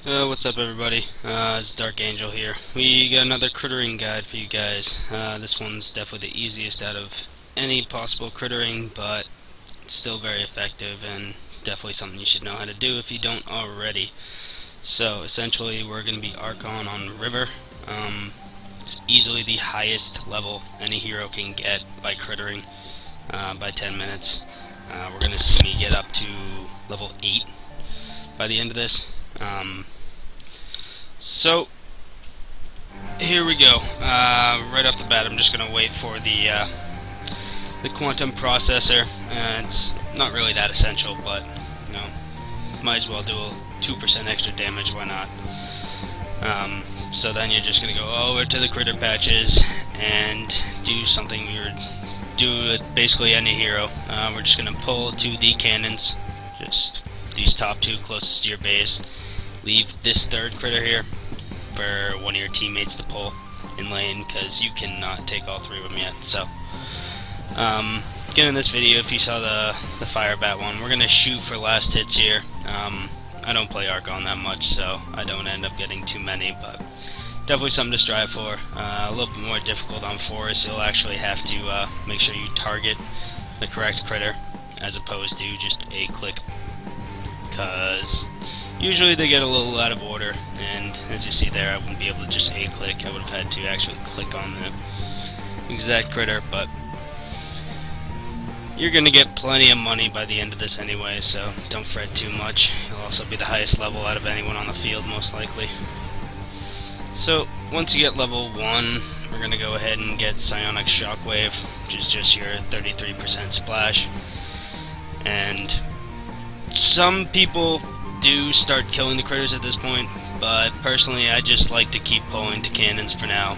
What's up, everybody? It's Darkangel here. We got another crittering guide for you guys. This one's definitely the easiest out of any possible crittering, but it's still very effective and definitely something you should know how to do if you don't already. So, essentially, we're going to be Archon on River. It's easily the highest level any hero can get by crittering by 10 minutes. We're going to see me get up to level 8 by the end of this. So here we go. Right off the bat, I'm just gonna wait for the quantum processor. It's not really that essential, but you know, might as well do a 2% extra damage. Why not? So then you're just gonna go over to the critter patches and do something we would do with basically any hero. We're just gonna pull to the cannons, just these top two closest to your base. Leave this third critter here for one of your teammates to pull in lane, because you cannot take all three of them yet. So, again, in this video, if you saw the fire bat one, we're gonna shoot for last hits here. I don't play Archon that much, so I don't end up getting too many, but definitely something to strive for. A little bit more difficult on Forest. You'll actually have to make sure you target the correct critter as opposed to just a click, because usually they get a little out of order, and as you see there, I wouldn't be able to just A-click. I would have had to actually click on the exact critter, but you're going to get plenty of money by the end of this anyway, so don't fret too much. You'll also be the highest level out of anyone on the field, most likely. So, once you get level 1, we're going to go ahead and get Psionic Shockwave, which is just your 33% splash. And some people do start killing the critters at this point, but personally I just like to keep pulling to cannons for now.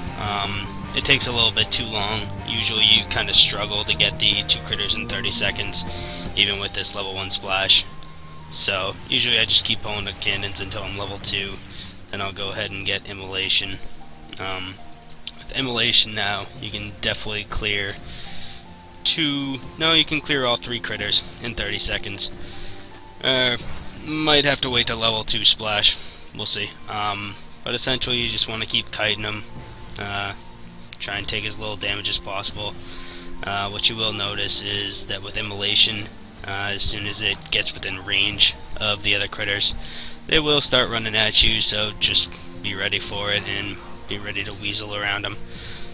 It takes a little bit too long. Usually you kind of struggle to get the 2 critters in 30 seconds, even with this level 1 splash. So usually I just keep pulling to cannons until I'm level 2, then I'll go ahead and get Immolation. With Immolation now, you can definitely clear you can clear all 3 critters in 30 seconds. Might have to wait to level 2 splash. We'll see. But essentially, you just want to keep kiting them. Try and take as little damage as possible. What you will notice is that with Immolation, as soon as it gets within range of the other critters, they will start running at you, so just be ready for it and be ready to weasel around them.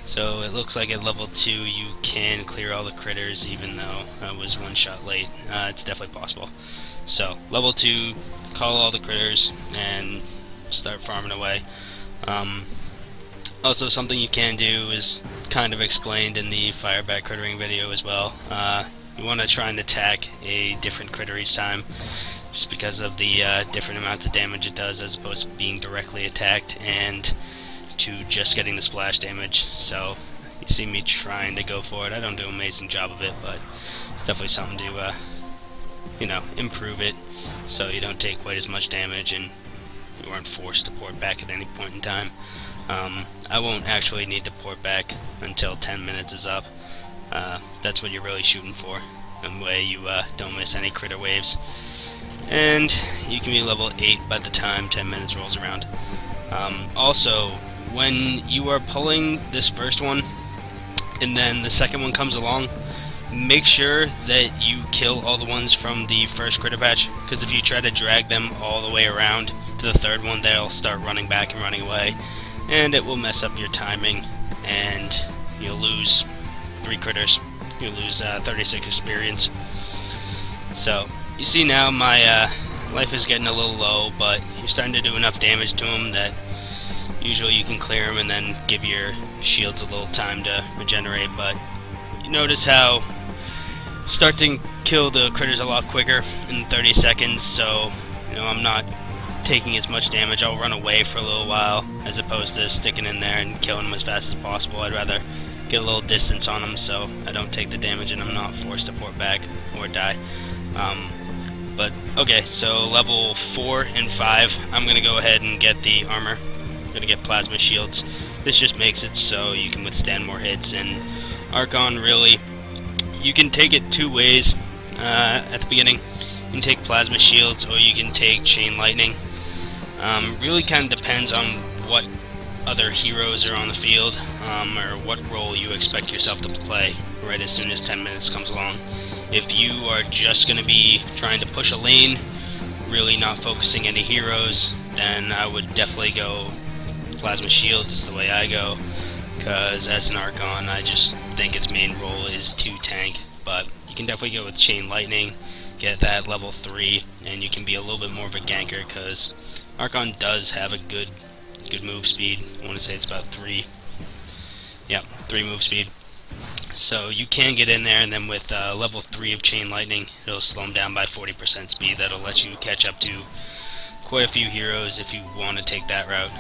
So it looks like at level 2 you can clear all the critters, even though I was one shot late. It's definitely possible. So, level 2, call all the critters, and start farming away. Also, something you can do is kind of explained in the Firebat crittering video as well. You want to try and attack a different critter each time, just because of the different amounts of damage it does as opposed to being directly attacked and to just getting the splash damage. So, you see me trying to go for it. I don't do an amazing job of it, but it's definitely something to improve it so you don't take quite as much damage and you aren't forced to port back at any point in time. I won't actually need to port back until 10 minutes is up. That's what you're really shooting for. That way you don't miss any critter waves. And you can be level 8 by the time 10 minutes rolls around. Also, when you are pulling this first one and then the second one comes along, make sure that you kill all the ones from the first critter patch, because if you try to drag them all the way around to the third one, they'll start running back and running away, and it will mess up your timing, and you'll lose 3 critters. You'll lose 36 experience. So, you see now my life is getting a little low, but you're starting to do enough damage to them that usually you can clear them and then give your shields a little time to regenerate. But you notice how start to kill the critters a lot quicker in 30 seconds, so I'm not taking as much damage. I'll run away for a little while as opposed to sticking in there and killing them as fast as possible. I'd rather get a little distance on them so I don't take the damage and I'm not forced to port back or die. But okay, so level 4 and 5, I'm going to go ahead and get the armor. I'm going to get plasma shields. This just makes it so you can withstand more hits, and Archon really, you can take it 2 ways at the beginning. You can take plasma shields or you can take chain lightning. Really kind of depends on what other heroes are on the field, or what role you expect yourself to play right as soon as 10 minutes comes along. If you are just going to be trying to push a lane, really not focusing any heroes, then I would definitely go Plasma Shields is the way I go, because as an Archon, I just think its main role is to tank. But you can definitely go with Chain Lightning, get that level 3, and you can be a little bit more of a ganker, because Archon does have a good move speed. I want to say it's about 3. Yeah, 3 move speed. So you can get in there, and then with level 3 of Chain Lightning, it'll slow them down by 40% speed. That'll let you catch up to quite a few heroes if you want to take that route.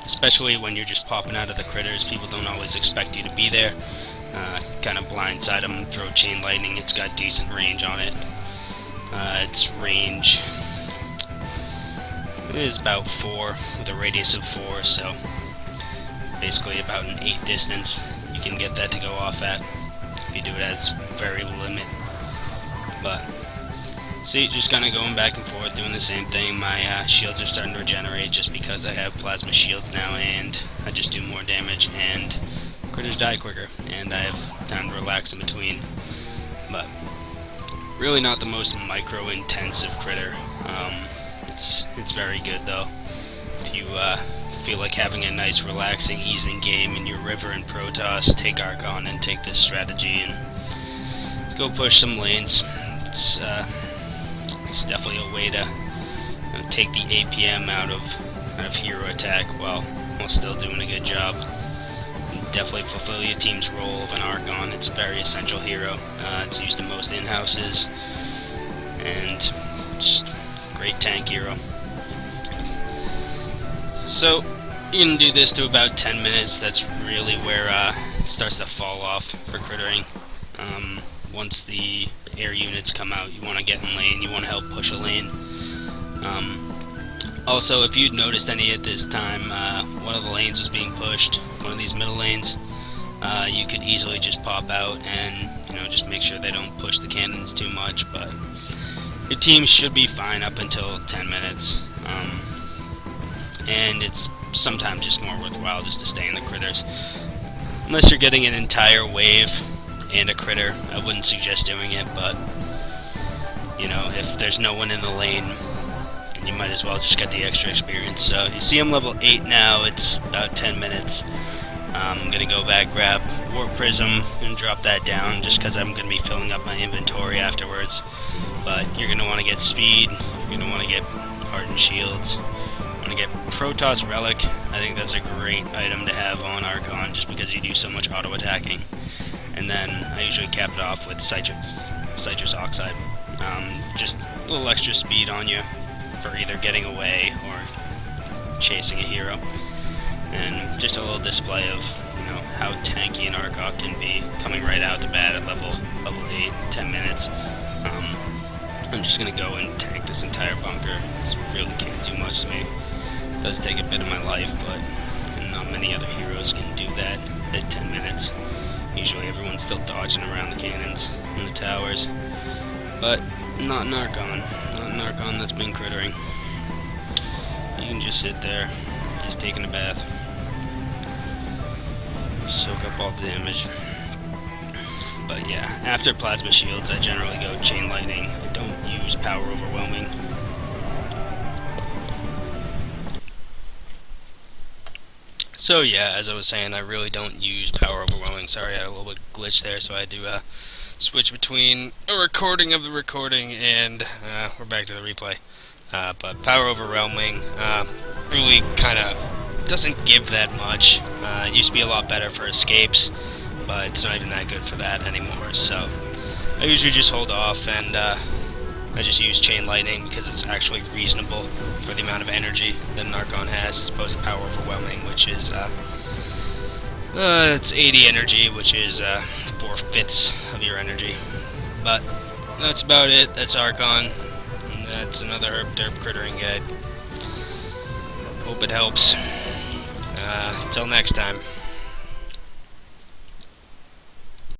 Especially when you're just popping out of the critters, people don't always expect you to be there. Kind of blindside them, throw Chain Lightning. It's got decent range on it. Its range is about 4 with a radius of 4, so basically about an 8 distance you can get that to go off at if you do it at its very limit. But see, just kind of going back and forth, doing the same thing. My shields are starting to regenerate just because I have plasma shields now, and I just do more damage, and critters die quicker, and I have time to relax in between. But really not the most micro-intensive critter. It's very good though. If you feel like having a nice, relaxing, easing game in your River and Protoss, take Archon and take this strategy and go push some lanes. It's definitely a way to take the APM out of hero attack while still doing a good job. Definitely fulfill your team's role of an Archon. It's a very essential hero. It's used in most in-houses, and just great tank hero. So you can do this to about 10 minutes. That's really where it starts to fall off for crittering. Once the air units come out, you want to get in lane, you want to help push a lane. Also, if you'd noticed any at this time, one of the lanes was being pushed, one of these middle lanes, you could easily just pop out and just make sure they don't push the cannons too much, but your team should be fine up until 10 minutes. And it's sometimes just more worthwhile just to stay in the critters. Unless you're getting an entire wave and a critter, I wouldn't suggest doing it, but if there's no one in the lane, you might as well just get the extra experience. So you see I'm level 8 now, it's about 10 minutes. I'm going to go back, grab Warp Prism, and drop that down just because I'm going to be filling up my inventory afterwards. But you're going to want to get speed, you're going to want to get Hardened Shields, you want to get Protoss Relic. I think that's a great item to have on Archon just because you do so much auto attacking. And then I usually cap it off with Citrus Oxide. Just a little extra speed on you for either getting away or chasing a hero, and just a little display of how tanky an Archon can be coming right out the bat at level 8, 10 minutes. I'm just gonna go and tank this entire bunker. This really can't do much to me. It does take a bit of my life, but not many other heroes can do that at 10 minutes. Usually everyone's still dodging around the cannons and the towers, but not an Archon. Not an Archon that's been crittering. You can just sit there, just taking a bath, soak up all the damage. But yeah, after Plasma Shields, I generally go Chain Lightning. I don't use Power Overwhelming. So yeah, as I was saying, I really don't use Power Overwhelming. Sorry, I had a little bit glitch there, so I had to switch between a recording of the recording and we're back to the replay. But Power Overwhelming really kind of doesn't give that much. It used to be a lot better for escapes, but it's not even that good for that anymore. So I usually just hold off, and I just use Chain Lightning because it's actually reasonable for the amount of energy that an Archon has, as opposed to Power Overwhelming, which is it's 80 energy, which is 4/5 of your energy. But that's about it. That's Archon. And that's another Herb Derp Crittering guide. Hope it helps. Until next time.